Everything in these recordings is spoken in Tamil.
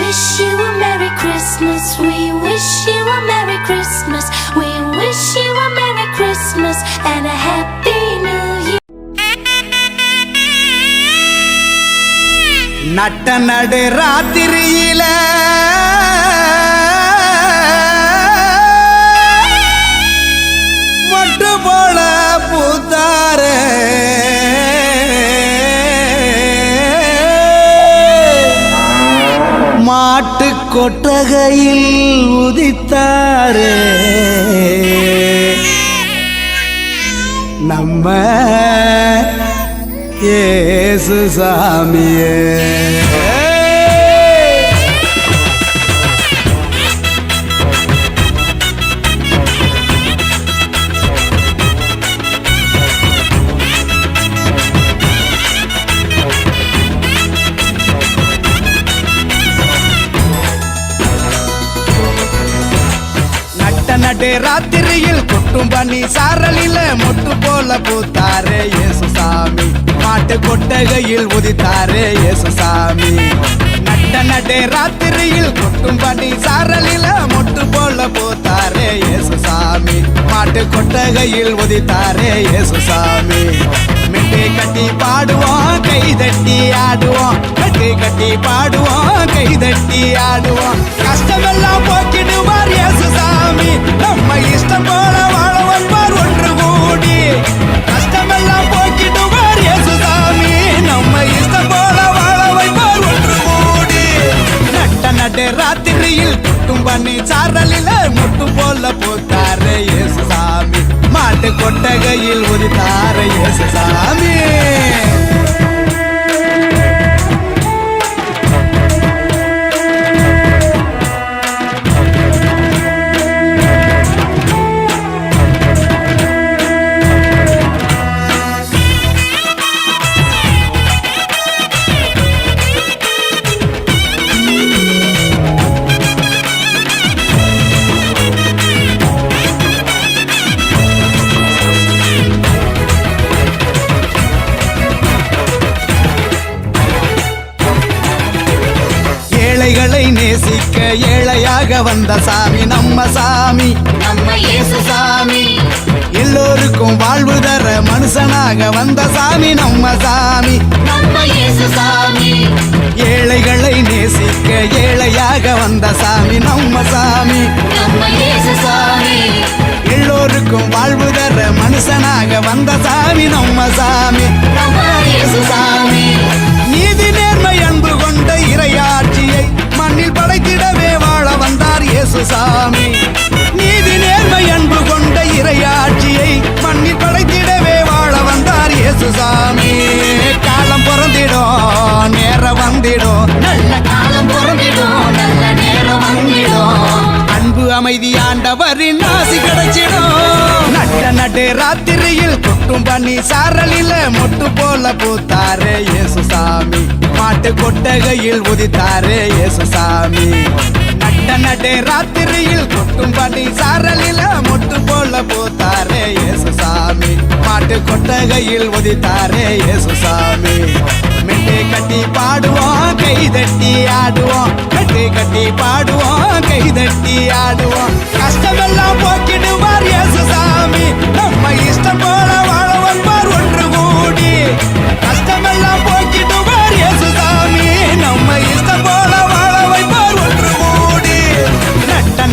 wish you a Merry Christmas. We wish you a Merry Christmas. We wish you a Merry Christmas and a Happy New Year. நட்ட நடு ராத்திரியில மொட்டு போல பூத்தாரே மாட்டு கொட்டகையில் உதித்தாரே நம்ம இயேசு சாமியே. நடு ராத்திரியில் கொட்டும் பண்ணி சாரலில மொட்டு போல பூத்தாரே இயேசு சாமி. மாட்டு கொட்டகையில் உதித்தாரே இயேசு சாமி. நடு ராத்திரியில் கொட்டும் பண்ணி சாரலில மொட்டு போல பூத்தாரே இயேசு சாமி. மாட்டு கொட்டகையில் உதித்தாரே இயேசு சாமி. மெட்டு கட்டி பாடுவோம் கை தட்டி ஆடுவோம். மெட்டு கட்டி பாடுவோம் கை தட்டி ஆடுவோம். கஷ்டமெல்லாம் போக்கிடுவார் இயேசு சாமி. நம்ம இஷ்டம் போல வாழ வைப்பார் ஒன்று கூடி. கஷ்டமெல்லாம் போக்கிடுவார் இயேசு சாமி. நம்ம இஷ்டம் போல வாழ வைப்பார் ஒன்று கூடி. நடு ராத்திரியில் கொட்டும் பண்ணி சாரலில முட்டு போல பூத்தாரே இயேசு சாமி. மாட்டு கொட்டகையில் உதித்தாரே இயேசு சாமி. ஏழைகளை நேசிக்க ஏழையாக வந்த சாமி நம்ம சாமி. நம்ம இயேசு சாமி. எல்லோருக்கும் வாழ்வு தர மனுஷனாக வந்த சாமி நம்ம சாமி. நம்ம இயேசு சாமி. ஏழைகளை நேசிக்க ஏழையாக வந்த சாமி நம்ம சாமி. நம்ம இயேசு சாமி. எல்லோருக்கும் வாழ்வு தர மனுஷனாக வந்த சாமி நம்ம சாமி. நம்ம இயேசு சாமி. நீதி நேர்மை அன்பு கொண்ட இறையாட்சியை மண்ணில் படைத்திடவே வாழ வந்தார் இயேசு சாமி. நீதி நேர்மை அன்பு கொண்ட இறையாட்சியை மண்ணில் படைத்திடவே வாழ வந்தார் இயேசு சாமி. காலம் பிறந்திடும் நேரம் வந்திடும். நல்ல காலம் பிறந்திடும் நல்ல நேரம் வந்திடும். அன்பு அமைதி ஆண்டவரின் ஆசி கிடைச்சிடும். நடு ராத்திரியில் கொட்டும் பண்ணி சாரலில மொட்டு போல பூத்தாரே இயேசு சாமி. மாட்டு கொட்டகையில் உதித்தாரே இயேசு சாமி. நடு ராத்திரியில் கொட்டும் பண்ணி சாரலில மொட்டு போல பூத்தாரே இயேசு சாமி. மாட்டு கொட்டகையில் உதித்தாரே இயேசு சாமி. மெட்டு கட்டி பாடுவோம் கை தட்டி ஆடுவோம். மெட்டு கட்டி பாடுவோம் கை தட்டி ஆடுவோம். கஷ்டமெல்லாம் போக்கிடுவார் இயேசு சாமி. நம்ம இஷ்டம் போல வாழ வைப்பார் ஒன்று கூடி. கஷ்டமெல்லாம் போக்கிடுவார் இயேசு சாமி. நம்ம இஷ்டம் போல வாழ வைப்பார் ஒன்று கூடி.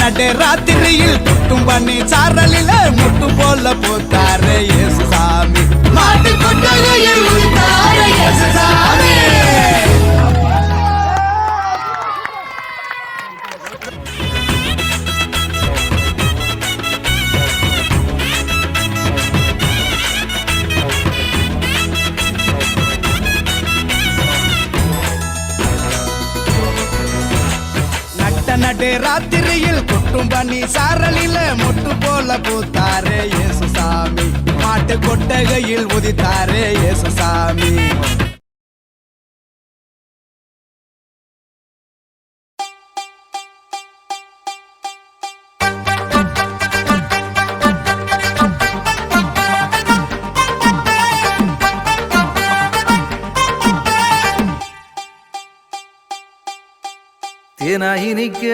நடு ராத்திரியில் கொட்டும் பண்ணி சாரலில முட்டு போல பூத்தாரே இயேசு சாமி. மாட்டு கொட்டகையில் உதித்தாரே இயேசு சாமி. நடு ராத்திரியில் கொட்டும் பண்ணி சாரலில மொட்டு போல பூத்தாரே இயேசு சாமி. மாட்டு கொட்டகையில் உதித்தாரே இயேசு சாமி. தேனாயினிக்க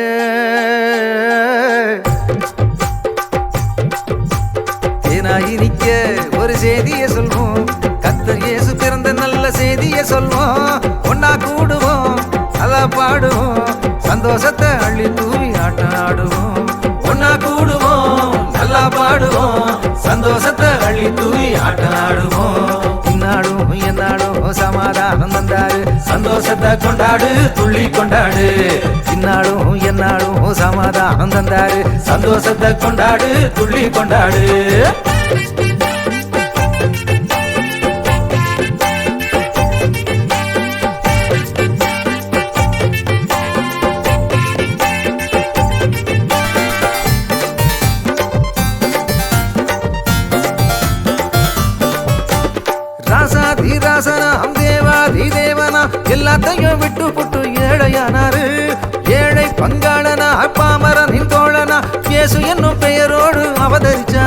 தேனாயினிக்க ஒரு செய்தியை சொல்வோம், கர்த்தர் இயேசு பிறந்த நல்ல செய்தியை சொல்வோம். ஒன்னா கூடுவோம், நல்லா பாடுவோம், சந்தோஷத்தை அள்ளி தூவி ஆட்டம் ஆடுவோம். ஒன்னா கூடுவோம், நல்லா பாடுவோம், சந்தோஷத்தை அள்ளி தூவி ஆட்டம் ஆடுவோம். இந்நாடும் எந்நாடும் சமாதானம் தந்தாரு, சந்தோஷத்தை கொண்டாடு துள்ளி கொண்டாடு. இந்நாடும் எந்நாடும் சமாதானம் தந்தாரு, சந்தோஷத்தை கொண்டாடு துள்ளி கொண்டாடு. ராசாதி ராசனாம் தேவாதி தேவனா எல்லாத்தையும் விட்டு புட்டு ஏழையானாரு. ஏழை பங்காளனா பாமரனின் தோழனா இயேசு என்னும் பெயரோடு அவதரிச்ச